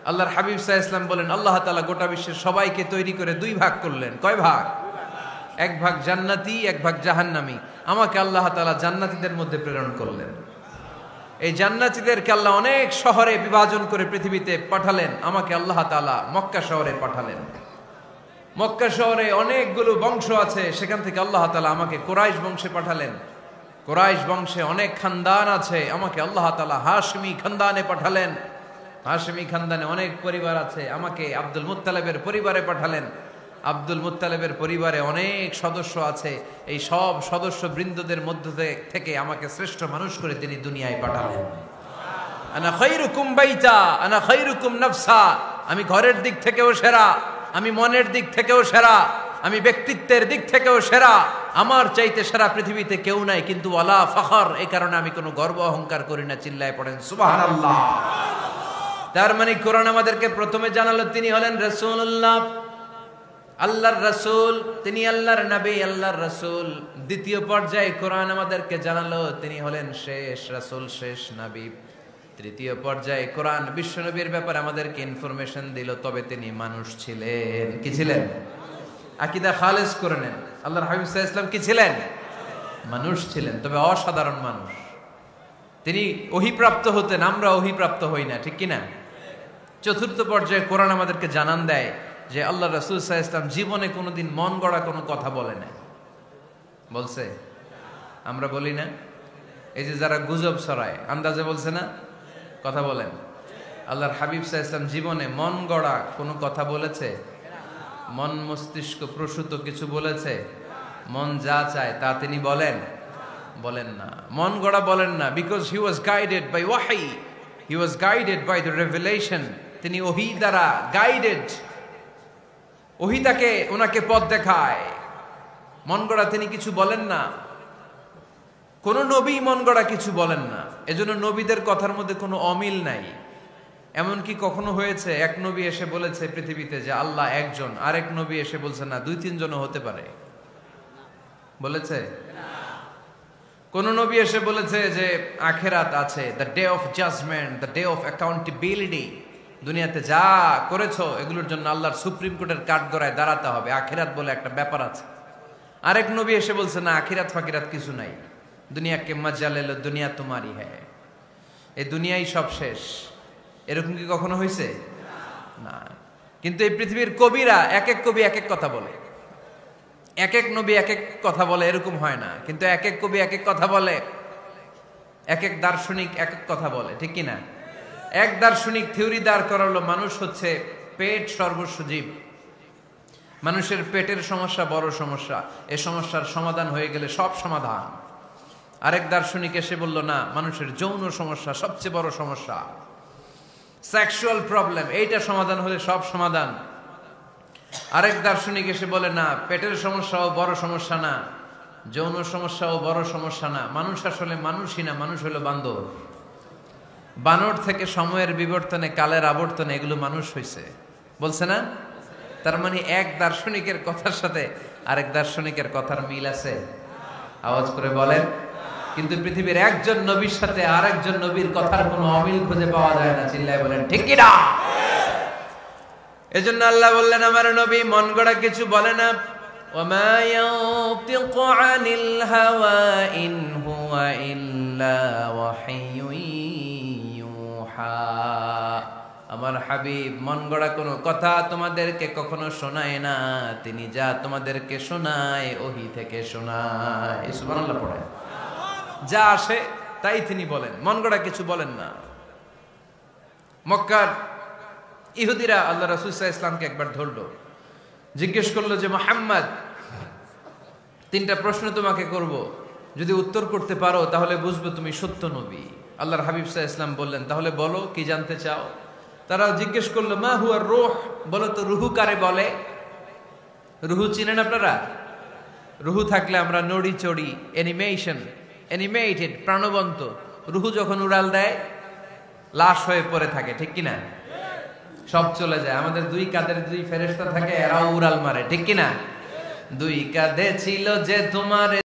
আল্লাহর হাবিব সাল্লাল্লাহু আলাইহি ওয়াসাল্লাম বলেন, আল্লাহ তাআলা গোটা বিশ্বের সবাইকে তৈরি করে 2 ভাগ করলেন। কয় ভাগ? 1 ভাগ জান্নাতি, 1 ভাগ জাহান্নামী। আমাকে আল্লাহ তাআলা জান্নাতীদের মধ্যে প্রেরণ করলেন। এই জান্নাতীদেরকে আল্লাহ অনেক শহরে বিভাজন করে পৃথিবীতে পাঠালেন, আমাকে আল্লাহ তাআলা মক্কা শহরে পাঠালেন। মক্কা শহরে অনেকগুলো বংশ আছে, সেখান থেকে আল্লাহ তাআলা আমাকে কুরাইশ বংশে পাঠালেন। কুরাইশ বংশে অনেক খানদান আছে, আমাকে আল্লাহ তাআলা হাশমি খানদানে পাঠালেন। হাশমি খানদানে অনেক পরিবার আছে, আমাকে আব্দুল মুত্তালিবের পরিবারে পাঠালেন। আব্দুল মুত্তালিবের পরিবারে অনেক সদস্য আছে, এই সব সদস্য বৃন্দদের মধ্য থেকে আমাকে শ্রেষ্ঠ মানুষ করে তিনি দুনিয়ায় পাঠালেন। আনা খায়রুকুম বাইতা আনা খায়রুকুম নাফসা, আমি ঘরের দিক থেকেও সেরা, আমি মনের দিক থেকেও সেরা, আমি ব্যক্তিত্বের দিক থেকেও সেরা, আমার চাইতে সেরা পৃথিবীতে কেউ নাই। কিন্তু ওয়ালা ফখর, এই কারণে আমি কোনো গর্ব অহংকার করি না। চিল্লায় পড়েন সুবহানাল্লাহ। তার মানে কোরআন আমাদেরকে প্রথমে জানালো তিনি হলেন রাসূলুল্লাহ, আল্লাহর রাসূল, তিনি আল্লাহর নবী, আল্লাহর রাসূল। দ্বিতীয় পর্যায়ে কোরআন আমাদেরকে জানালো তিনি হলেন শেষ রাসূল, শেষ নবী। তৃতীয় পর্যায়ে কোরআন বিশ্বনবীর ব্যাপারে আমাদেরকে ইনফরমেশন দিল, তবে তিনি মানুষ ছিলেন। কি ছিলেন? আকীদা খালেস করে নেন, আল্লাহর হাবিব সাল্লাল্লাহু আলাইহি ওয়াসাল্লাম কি ছিলেন? মানুষ ছিলেন, তবে অসাধারণ মানুষ। তিনি ওহীপ্রাপ্ত হতেন, আমরা ওহীপ্রাপ্ত হই না, ঠিক কিনা? চতুর্থ পর্যায়ে কোরআন আমাদেরকে জানান দেয় যে আল্লাহ রাসূল সাল্লাল্লাহু আলাইহি ওয়াসাল্লাম জীবনে কোনোদিন মন গড়া কোনো কথা বলে না। বলছে? আমরা বলি না? এই যে যারা গুজব ছড়ায়, আন্দাজে বলছে না, কথা বলেন। আল্লাহর হাবিব সাল্লাল্লাহু আলাইহি ওয়াসাল্লাম জীবনে মন গড়া কোনো কথা বলেছে? মন মস্তিষ্ক প্রসূত কিছু বলেছে? মন যা চায় তা তিনি বলেন? বলেন না, মন গড়া বলেন না। Because he was guided by ওয়াহি, he was guided by the revelation. তিনি ওহী দ্বারা গাইডেড, ওহী তাকে ওনাকে পথ দেখায়। মন গড়া তিনি কিছু বলেন না, কোন নবী মন গড়া কিছু বলেন না। এজন্য নবীদের কথার মধ্যে কোনো অমিল নাই। এমনকি কখনো হয়েছে এক নবী এসে বলেছে পৃথিবীতে যে আল্লাহ একজন, আরেক নবী এসে বলছে না 2-3 জনও হতে পারে? বলেছে? কোন নবী এসে বলেছে যে আখিরাত আছে, the day of judgement, the day of accountability, দুনিয়াতে যা করেছো এগুলোর জন্য আল্লাহর সুপ্রিম কোর্টের কাঠগড়ায় দাঁড়াতে হবে, আখিরাত বলে একটা ব্যাপার আছে। আরেক নবী এসে বলছে না, আখিরাত ফাকিরাত কিছু নাই, দুনিয়া কে মজা লে লো, দুনিয়া তোমারই হ্যায়, এই দুনিয়াই সব শেষ। এরকম কি কখনো হয়েছে? না। কিন্তু এই পৃথিবীর কবিরা, এক এক কবি এক এক কথা বলে, এক এক নবী এক এক কথা বলে, এরকম হয় না। কিন্তু এক এক কবি এক এক কথা বলে, এক এক দার্শনিক এক এক কথা বলে, ঠিক কিনা? এক দার্শনিক থিওরি দাঁড় করালো মানুষ হচ্ছে পেট সর্বস্ব জীব। মানুষের পেটের সমস্যা বড় সমস্যা, এই সমস্যার সমাধান হয়ে গেলে সব সমাধান। আরেক দার্শনিক এসে বলল না, মানুষের যৌন সমস্যা সবচেয়ে বড় সমস্যা, সেক্সুয়াল প্রবলেম, এইটা সমাধান হলে সব সমাধান। আরেক দার্শনিক এসে বলে না, পেটের সমস্যাও বড় সমস্যা না, যৌন সমস্যাও বড় সমস্যা না, মানুষ আসলে মানুষই না, মানুষ হলো বান্দর। বানর থেকে সময়ের বিবর্তনে, কালের আবর্তনে এগুলো মানুষ হয়েছে, বলছে না? তার মানে এক দার্শনিকের কথার সাথে আরেক দার্শনিকের কথার মিল আছে? আওয়াজ করে বলেন। কিন্তু পৃথিবীর একজন নবীর সাথে আরেকজন নবীর কথার কোনো অমিল খুঁজে পাওয়া যায় না। চিল্লায় বলেন ঠিক কি না? এজন্য আল্লাহ বললেন, আমার নবী মন গড়া কিছু বলে না। ওয়ামা ইয়ানতিকু আনিল হাওয়া ইন হুয়া ইল্লা ওয়াহিয়ুন ইউহা। আমার হাবিব মন গড়া কোনো কথা তোমাদেরকে কখনো শোনায় না, তিনি যা তোমাদেরকে শোনায় ওহী থেকে শোনায়। সুবহানাল্লাহ পড়ে। যা আসে তাই তিনি বলেন, মন গড়া কিছু বলেন না। মক্কার ইহুদিরা আল্লাহ রাসূল সাল্লাল্লাহু আলাইহি ওয়াসাল্লামকে একবার ধরলো, জিজ্ঞেস করলো যে মুহাম্মদ, তিনটা প্রশ্ন তোমাকে করব, যদি উত্তর করতে পারো তাহলে বুঝবো তুমি সত্য নবী। আল্লাহর হাবিব সাল্লাল্লাহু আলাইহি ওয়াসাল্লাম বললেন, তাহলে বলো কি জানতে চাও? তারা জিজ্ঞেস করলো, মা হুয়া রূহ, বলো তো রুহু কারে বলে? রুহু চিনেন আপনারা? রুহু থাকলে আমরা নড়ি চড়ি, অ্যানিমেটেড, প্রাণবন্ত। রুহু যখন উড়াল দেয় লাশ হয়ে পড়ে থাকে, ঠিক কিনা? সব চলে যায়। আমাদের দুই কাঁধের দুই ফেরেশতা থাকে, এরাও উড়াল মারে, ঠিক কিনা? দুই কাঁধে ছিল যে তোমার